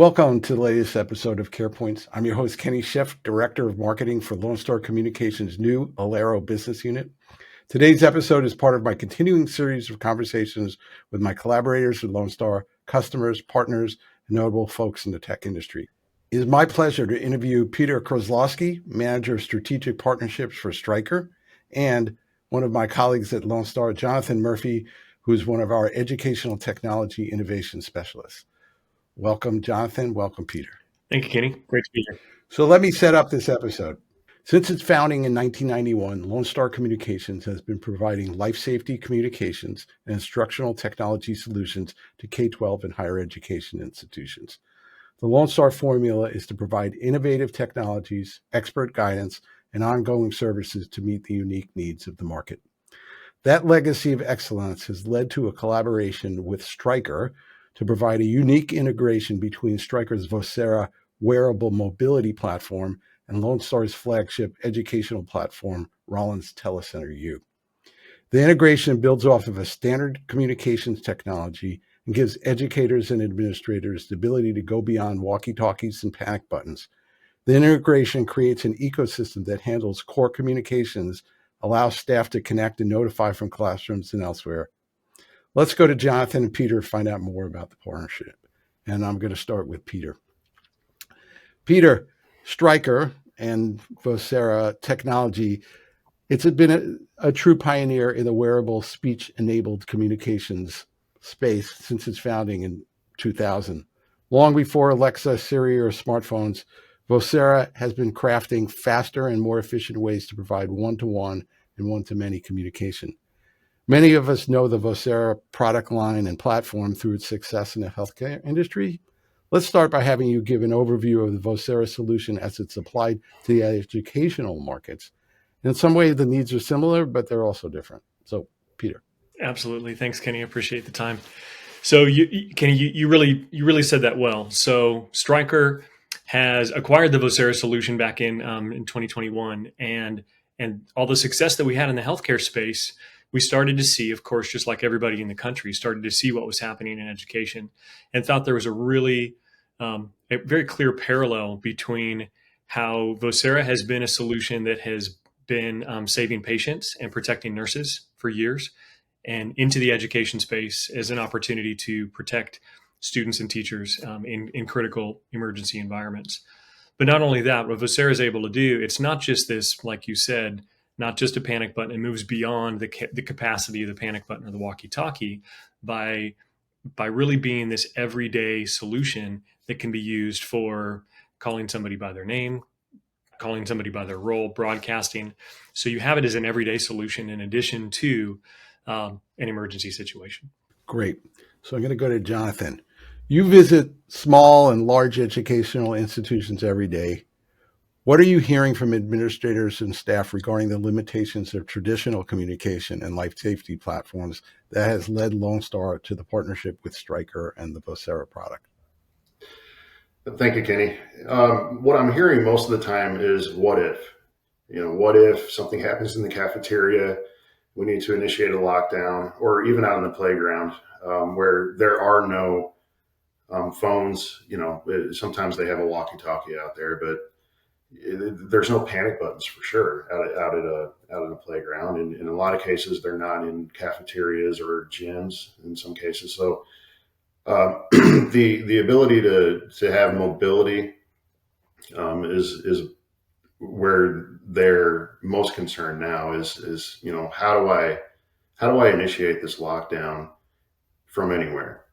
Welcome to the latest episode of CarePoints. I'm your host, Kenny Schiff, Director of Marketing for Lone Star Communications' new Alero business unit. Today's episode is part of my continuing series of conversations with my collaborators with Lone Star, customers, partners, and notable folks in the tech industry. It is my pleasure to interview Peter Kraslawsky, Manager of Strategic Partnerships for Stryker, and one of my colleagues at Lone Star, Jonathon Murphy, who is one of our Educational Technology Innovation Specialists. Welcome, Jonathon. Welcome, Peter. Thank you, Kenny. Great to be here. So let me set up this episode. Since its founding in 1991, Lone Star Communications has been providing life safety communications and instructional technology solutions to K-12 and higher education institutions. The Lone Star formula is to provide innovative technologies, expert guidance, and ongoing services to meet the unique needs of the market. That legacy of excellence has led to a collaboration with Stryker to provide a unique integration between Stryker's Vocera wearable mobility platform and Lone Star's flagship educational platform, Rauland's Telecenter U. The integration builds off of a standard communications technology and gives educators and administrators the ability to go beyond walkie-talkies and panic buttons. The integration creates an ecosystem that handles core communications, allows staff to connect and notify from classrooms and elsewhere. Let's go to Jonathon and Peter to find out more about the partnership. And I'm going to start with Peter. Peter, Stryker and Vocera technology, it's been a true pioneer in the wearable speech-enabled communications space since its founding in 2000. Long before Alexa, Siri, or smartphones, Vocera has been crafting faster and more efficient ways to provide one-to-one and one-to-many communication. Many of us know the Vocera product line and platform through its success in the healthcare industry. Let's start by having you give an overview of the Vocera solution as it's applied to the educational markets. In some ways, the needs are similar, but they're also different. So, Peter. Absolutely. Thanks, Kenny. I appreciate the time. So, Kenny, you really said that well. So, Stryker has acquired the Vocera solution back in 2021, and all the success that we had in the healthcare space, we started to see, of course, just like everybody in the country, started to see what was happening in education and thought there was a very clear parallel between how Vocera has been a solution that has been saving patients and protecting nurses for years, and into the education space as an opportunity to protect students and teachers in critical emergency environments. But not only that, what Vocera is able to do, it's not just this, like you said, not just a panic button. It moves beyond the capacity of the panic button or the walkie-talkie by really being this everyday solution that can be used for calling somebody by their name, calling somebody by their role, broadcasting. So you have it as an everyday solution in addition to an emergency situation. Great. So I'm going to go to Jonathon. You visit small and large educational institutions every day. What are you hearing from administrators and staff regarding the limitations of traditional communication and life safety platforms that has led Lone Star to the partnership with Stryker and the Vocera product? Thank you, Kenny. What I'm hearing most of the time is what if? What if something happens in the cafeteria, we need to initiate a lockdown, or even out on the playground where there are no phones. Sometimes they have a walkie-talkie out there, but there's no panic buttons for sure out in a playground. And in a lot of cases, they're not in cafeterias or gyms in some cases. So the ability to have mobility is where they're most concerned now is how do I initiate this lockdown from anywhere?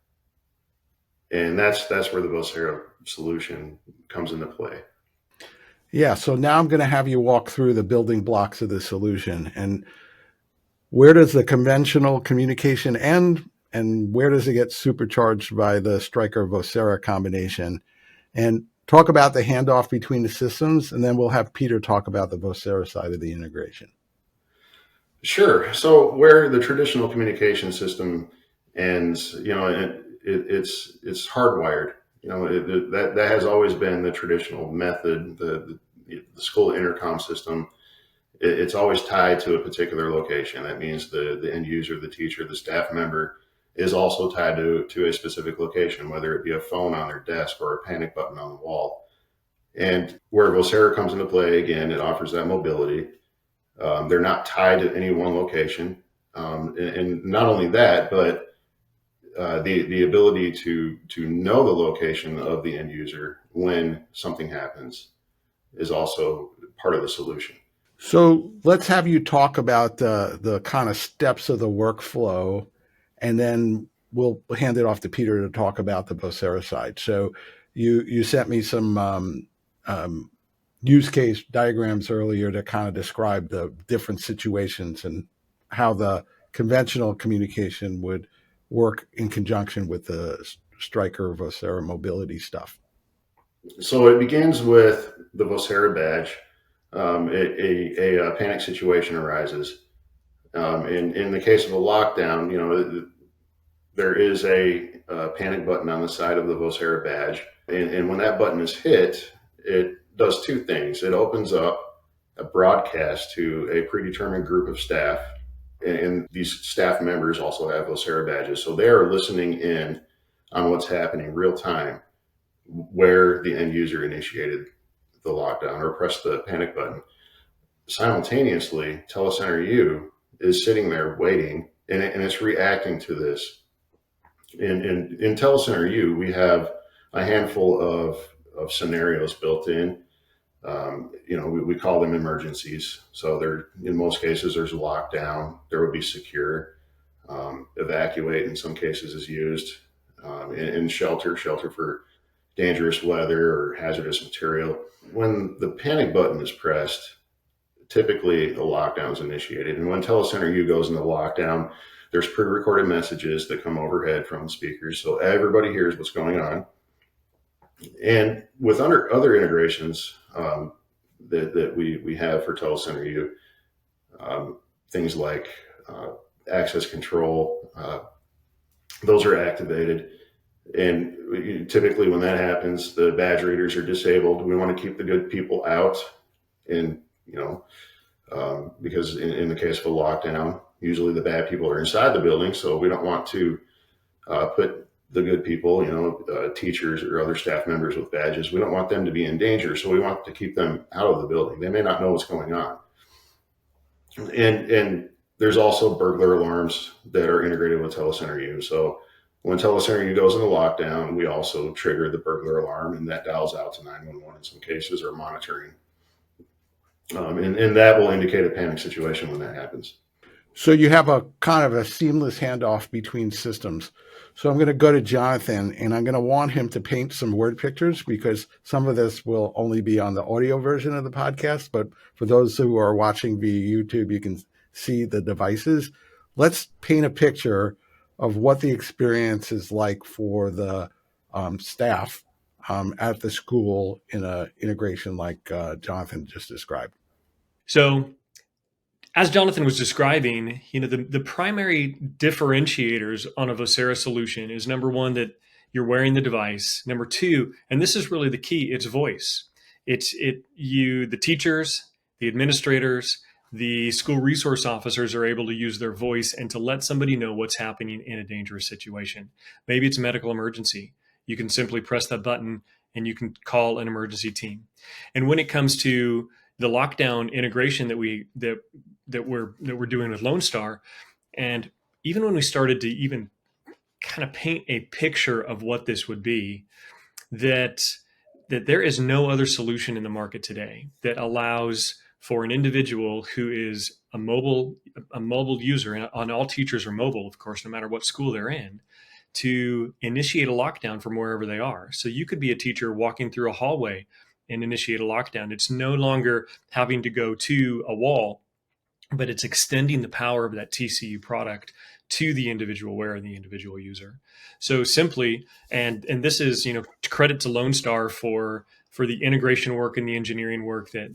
And that's where the Vocera solution comes into play. Yeah, so now I'm going to have you walk through the building blocks of the solution. And where does the conventional communication end, and where does it get supercharged by the Stryker Vocera combination? And talk about the handoff between the systems, and then we'll have Peter talk about the Vocera side of the integration. Sure. So where the traditional communication system ends, it's hardwired. That has always been the traditional method. The school intercom system, it's always tied to a particular location. That means the end user, the teacher, the staff member is also tied to a specific location, whether it be a phone on their desk or a panic button on the wall. And where Vocera comes into play, again, it offers that mobility. They're not tied to any one location. And not only that, but the ability to know the location of the end user when something happens is also part of the solution. So let's have you talk about the kind of steps of the workflow, and then we'll hand it off to Peter to talk about the Vocera side. So you sent me some use case diagrams earlier to kind of describe the different situations and how the conventional communication would work in conjunction with the Stryker Vocera mobility stuff. So it begins with the Vocera badge. A panic situation arises. In the case of a lockdown, there is a panic button on the side of the Vocera badge. And when that button is hit, it does two things. It opens up a broadcast to a predetermined group of staff. And these staff members also have Vocera badges. So they are listening in on what's happening real time, where the end user initiated the lockdown or pressed the panic button. Simultaneously, Telecenter U is sitting there waiting, and it's reacting to this. In Telecenter U, we have a handful of scenarios built in. We call them emergencies. So in most cases, there's a lockdown. There would be secure. Evacuate in some cases is used. And shelter for dangerous weather or hazardous material. When the panic button is pressed, typically a lockdown is initiated. And when Telecenter U goes into lockdown, there's pre-recorded messages that come overhead from the speakers, so everybody hears what's going on. And with other integrations that we have for Telecenter U, things like access control, those are activated. And typically when that happens, the badge readers are disabled. We want to keep the good people out. And, because in the case of a lockdown, usually the bad people are inside the building. So we don't want to put the good people, teachers or other staff members with badges, we don't want them to be in danger. So we want to keep them out of the building. They may not know what's going on. And there's also burglar alarms that are integrated with Telecenter U. So when Telecenter U goes into lockdown, we also trigger the burglar alarm, and that dials out to 911 in some cases, or monitoring. And that will indicate a panic situation when that happens. So you have a kind of a seamless handoff between systems. So I'm going to go to Jonathon, and I'm going to want him to paint some word pictures, because some of this will only be on the audio version of the podcast. But for those who are watching via YouTube, you can see the devices. Let's paint a picture of what the experience is like for the staff at the school in an integration like Jonathon just described. So as Jonathon was describing, the primary differentiators on a Vocera solution is, number one, that you're wearing the device. Number two, and this is really the key, it's voice. The teachers, the administrators, the school resource officers are able to use their voice and to let somebody know what's happening in a dangerous situation. Maybe it's a medical emergency. You can simply press that button and you can call an emergency team. And when it comes to the lockdown integration that we're doing with Lone Star, and even when we started to even kind of paint a picture of what this would be, that there is no other solution in the market today that allows for an individual who is a mobile user, and all teachers are mobile, of course, no matter what school they're in, to initiate a lockdown from wherever they are. So you could be a teacher walking through a hallway and initiate a lockdown. It's no longer having to go to a wall, but it's extending the power of that TCU product to the individual wearer and the individual user. So simply, and this is, credit to Lone Star for the integration work and the engineering work that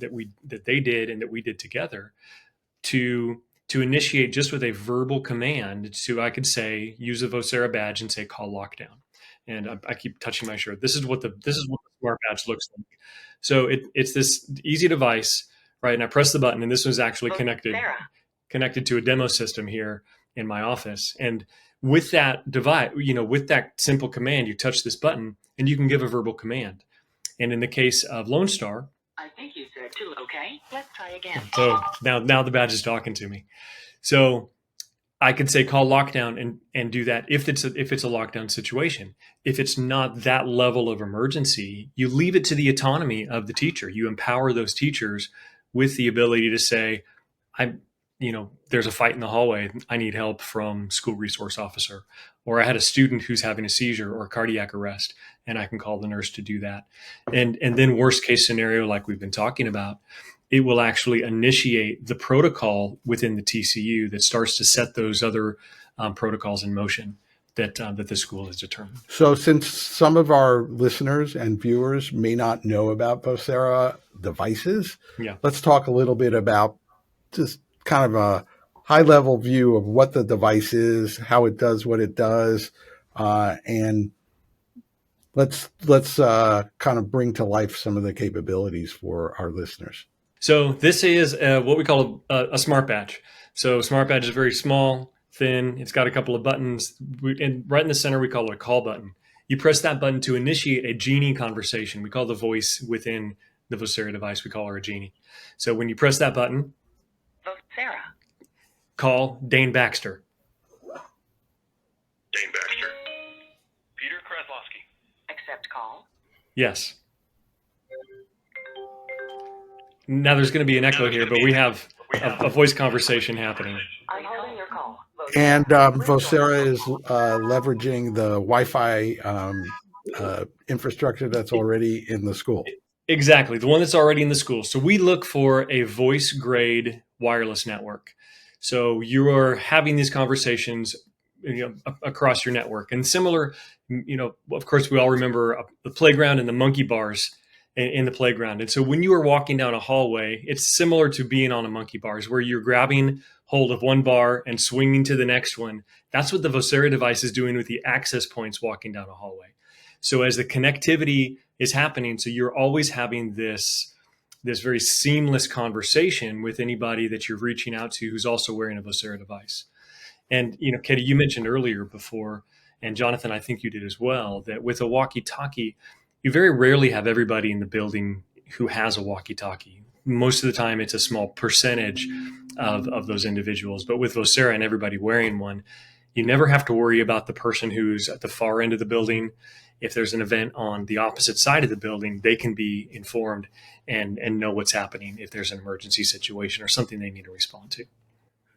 they did and that we did together to initiate just with a verbal command. So I could say, use a Vocera badge and say, call lockdown. And I keep touching my shirt. This is what the smart badge looks like. So it's this easy device, right? And I press the button, and this was actually connected to a demo system here in my office. And with that device, with that simple command, you touch this button and you can give a verbal command. And in the case of Lone Star, I think you said 2, okay? Let's try again. so now the badge is talking to me. So I could say call lockdown and do that if it's a lockdown situation. If it's not that level of emergency, you leave it to the autonomy of the teacher. You empower those teachers with the ability to say, there's a fight in the hallway. I need help from school resource officer, or I had a student who's having a seizure or cardiac arrest, and I can call the nurse to do that. And then worst case scenario, like we've been talking about, it will actually initiate the protocol within the TCU that starts to set those other protocols in motion that the school has determined. So since some of our listeners and viewers may not know about Vocera devices, let's talk a little bit about just kind of a high-level view of what the device is, how it does what it does, and let's kind of bring to life some of the capabilities for our listeners. So this is what we call a smart badge. So smart badge is very small, thin. It's got a couple of buttons, and right in the center we call it a call button. You press that button to initiate a genie conversation. We call the voice within the Vocera device, we call her a genie. So when you press that button, Vocera. Call Dane Baxter. Dane Baxter. Peter Kraslawsky. Accept call. Yes. Now there's going to be an echo here, but we have a voice conversation happening. I'm holding your call. And Vocera is leveraging the Wi-Fi infrastructure that's already in the school. Exactly, the one that's already in the school. So we look for a voice-grade wireless network. So you are having these conversations across your network. And similar, of course, we all remember the playground and the monkey bars in the playground. And so when you are walking down a hallway, it's similar to being on a monkey bars where you're grabbing hold of one bar and swinging to the next one. That's what the Vocera device is doing with the access points walking down a hallway. So as the connectivity is happening, so you're always having this very seamless conversation with anybody that you're reaching out to who's also wearing a Vocera device. And, Katie, you mentioned earlier before, and Jonathon, I think you did as well, that with a walkie-talkie, you very rarely have everybody in the building who has a walkie-talkie. Most of the time, it's a small percentage of those individuals. But with Vocera and everybody wearing one, you never have to worry about the person who's at the far end of the building. If there's an event on the opposite side of the building, they can be informed and know what's happening if there's an emergency situation or something they need to respond to.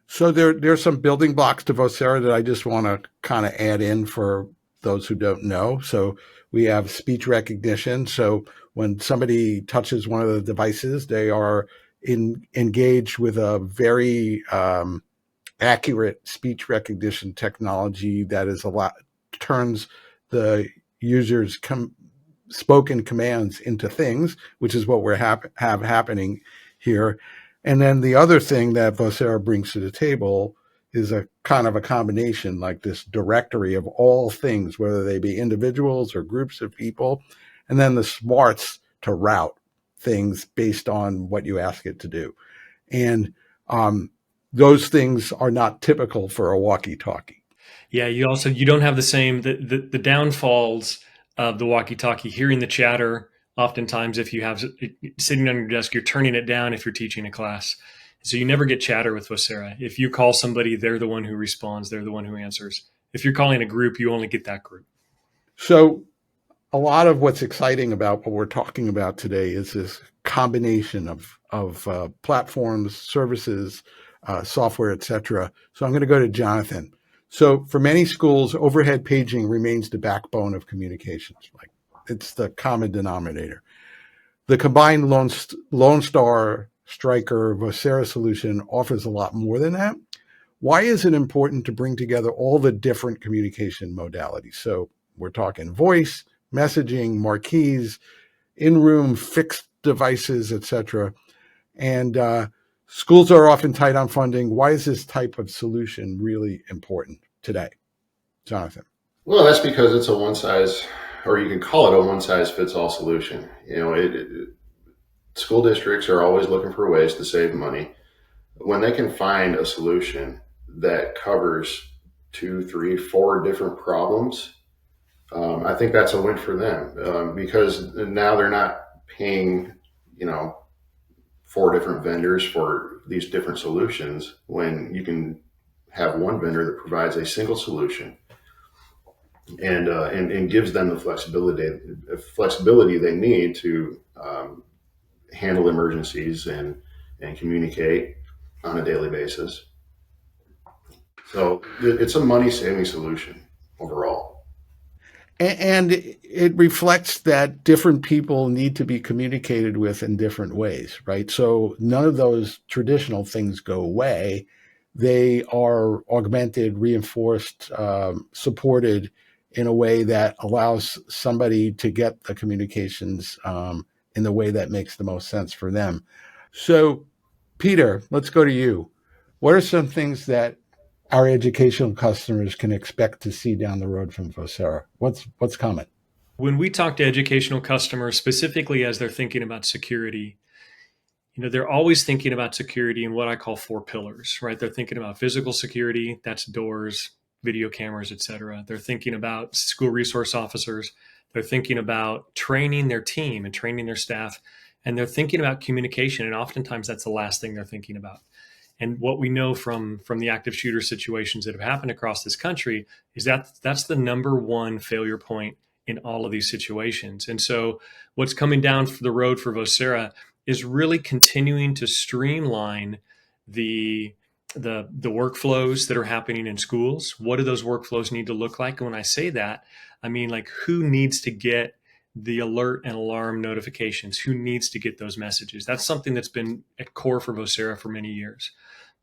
So there's some building blocks to Vocera that I just want to kind of add in for those who don't know. So we have speech recognition. So when somebody touches one of the devices, they are engaged with a very accurate speech recognition technology that is turns the user's spoken commands into things, which is what we're have happening here. And then the other thing that Vocera brings to the table is a kind of a combination, like this directory of all things, whether they be individuals or groups of people, and then the smarts to route things based on what you ask it to do. And those things are not typical for a walkie-talkie. Yeah, you don't have the same, the downfalls of the walkie-talkie, hearing the chatter. Oftentimes, if you have sitting on your desk, you're turning it down if you're teaching a class. So you never get chatter with Vocera. If you call somebody, they're the one who responds. They're the one who answers. If you're calling a group, you only get that group. So a lot of what's exciting about what we're talking about today is this combination of platforms, services, software, et cetera. So I'm going to go to Jonathon. So for many schools, overhead paging remains the backbone of communications. Like it's the common denominator. The combined Lone Star, Stryker, Vocera solution offers a lot more than that. Why is it important to bring together all the different communication modalities? So we're talking voice, messaging, marquees, in-room fixed devices, et cetera. And schools are often tight on funding. Why is this type of solution really important today? Jonathon. Well, that's because it's a one size, or you can call it a one size fits all solution. School districts are always looking for ways to save money. When they can find a solution that covers 2, 3, 4 different problems, I think that's a win for them, because now they're not paying, 4 different vendors for these different solutions when you can have one vendor that provides a single solution and gives them the flexibility they need to handle emergencies and communicate on a daily basis. So it's a money-saving solution overall. And it reflects that different people need to be communicated with in different ways, right? So none of those traditional things go away. They are augmented, reinforced, supported in a way that allows somebody to get the communications in the way that makes the most sense for them. So, Peter, let's go to you. What are some things that our educational customers can expect to see down the road from Vocera? What's coming? When we talk to educational customers, specifically as they're thinking about security, they're always thinking about security in what I call 4 pillars, right? They're thinking about physical security, that's doors, video cameras, et cetera. They're thinking about school resource officers. They're thinking about training their team and training their staff. And they're thinking about communication. And oftentimes that's the last thing they're thinking about. And what we know from the active shooter situations that have happened across this country is that that's the number one failure point in all of these situations. And so what's coming down the road for Vocera is really continuing to streamline the workflows that are happening in schools. What do those workflows need to look like? And when I say that, I mean, like, who needs to get the alert and alarm notifications? Who needs to get those messages? That's something that's been at core for Vocera for many years.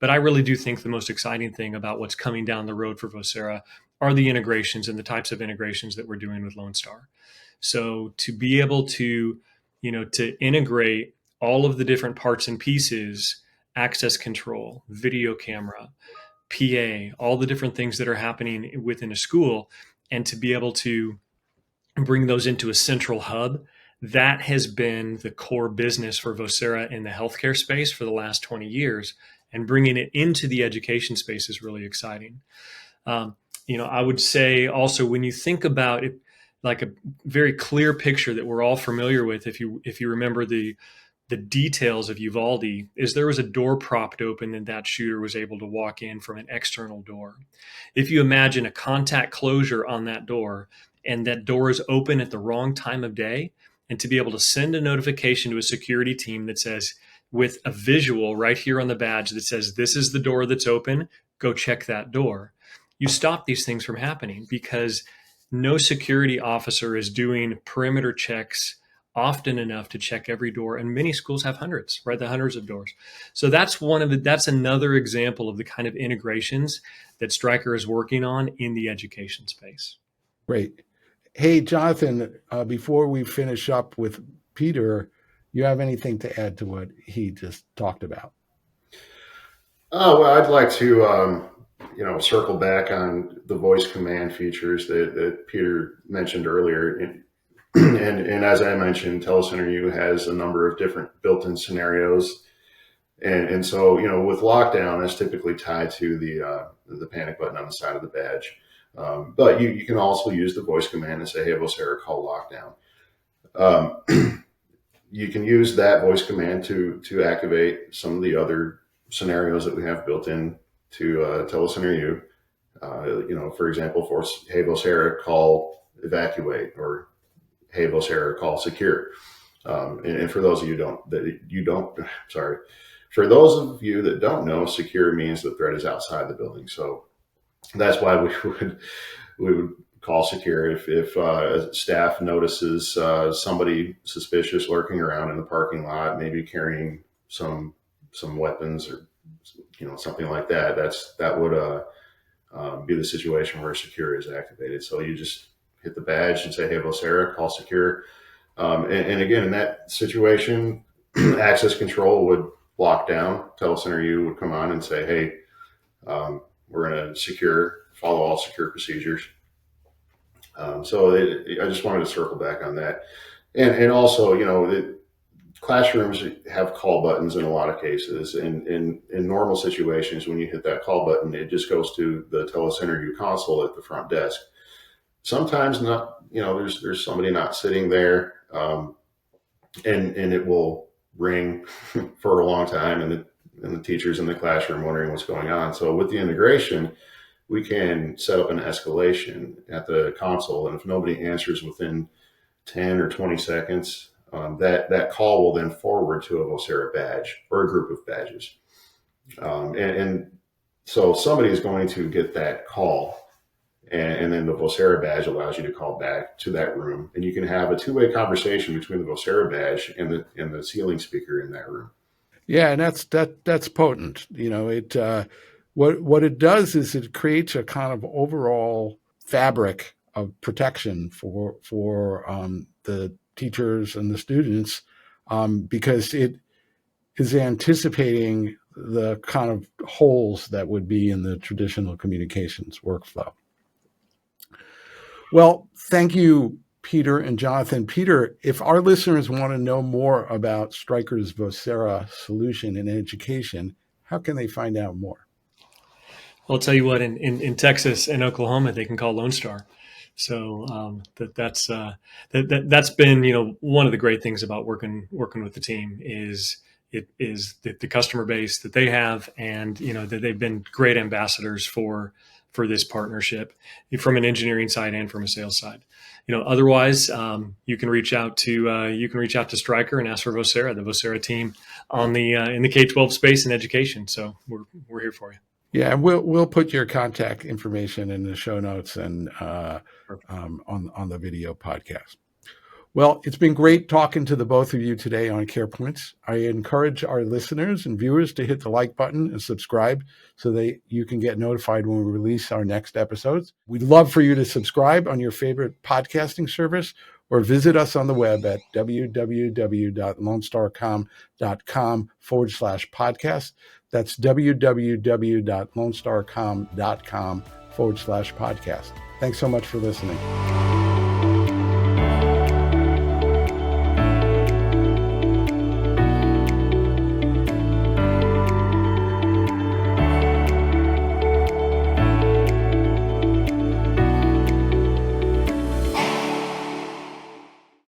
But I really do think the most exciting thing about what's coming down the road for Vocera are the integrations and the types of integrations that we're doing with Lone Star. So to be able to, to integrate all of the different parts and pieces, access control, video camera, PA, all the different things that are happening within a school, and to be able to bring those into a central hub, that has been the core business for Vocera in the healthcare space for the last 20 years. And bringing it into the education space is really exciting. I would say also, when you think about it, like a very clear picture that we're all familiar with, if you remember the details of Uvalde, is there was a door propped open and that shooter was able to walk in from an external door. If you imagine a contact closure on that door, and that door is open at the wrong time of day, and to be able to send a notification to a security team that says, with a visual right here on the badge that says, this is the door that's open, go check that door. You stop these things from happening because no security officer is doing perimeter checks often enough to check every door. And many schools have hundreds, right? The hundreds of doors. So that's another example of the kind of integrations that Stryker is working on in the education space. Great. Hey, Jonathon, before we finish up with Peter, you have anything to add to what he just talked about? Well, I'd like to, circle back on the voice command features that Peter mentioned earlier. And as I mentioned, Telecenter U has a number of different built-in scenarios. And so, with lockdown, that's typically tied to the panic button on the side of the badge. But you can also use the voice command and say, hey, Vocera, call lockdown. You can use that voice command to activate some of the other scenarios that we have built in to Telecenter U. For example, hey, Vocera, call evacuate, or hey, Vocera, call secure. And for those of you for those of you that don't know, secure means the threat is outside the building. So that's why we would call secure if staff notices somebody suspicious lurking around in the parking lot, maybe carrying some weapons or something like that. That would be the situation where secure is activated. So you just hit the badge and say, hey, Vocera, call secure. And again, in that situation, access control would lock down. Telecenter U would come on and say, hey, we're going to follow all secure procedures. So I just wanted to circle back on that. And also, classrooms have call buttons in a lot of cases. And in normal situations, when you hit that call button, it just goes to the Telecenter U console at the front desk. Sometimes not, there's somebody not sitting there, and it will ring for a long time, and the teacher's in the classroom wondering what's going on. So with the integration, we can set up an escalation at the console, and if nobody answers within 10 or 20 seconds, that call will then forward to a Vocera badge or a group of badges. And so somebody is going to get that call, and then the Vocera badge allows you to call back to that room, and you can have a two-way conversation between the Vocera badge and the ceiling speaker in that room. Yeah, and that's potent. What it does is it creates a kind of overall fabric of protection for the teachers and the students, because it is anticipating the kind of holes that would be in the traditional communications workflow. Well, thank you, Peter and Jonathon. Peter, if our listeners want to know more about Stryker's Vocera solution in education, how can they find out more? I'll tell you what, in Texas and Oklahoma, they can call Lone Star. So that's been, one of the great things about working with the team is the customer base that they have, and that they've been great ambassadors for this partnership from an engineering side and from a sales side. Otherwise, you can reach out to Stryker and ask for Vocera, the Vocera team in the K-12 space and education. So we're here for you. Yeah, we'll put your contact information in the show notes and on the video podcast. Well, it's been great talking to the both of you today on CarePoints. I encourage our listeners and viewers to hit the like button and subscribe so that you can get notified when we release our next episodes. We'd love for you to subscribe on your favorite podcasting service or visit us on the web at www.lonestarcom.com/podcast. That's www.lonestarcom.com/podcast. Thanks so much for listening.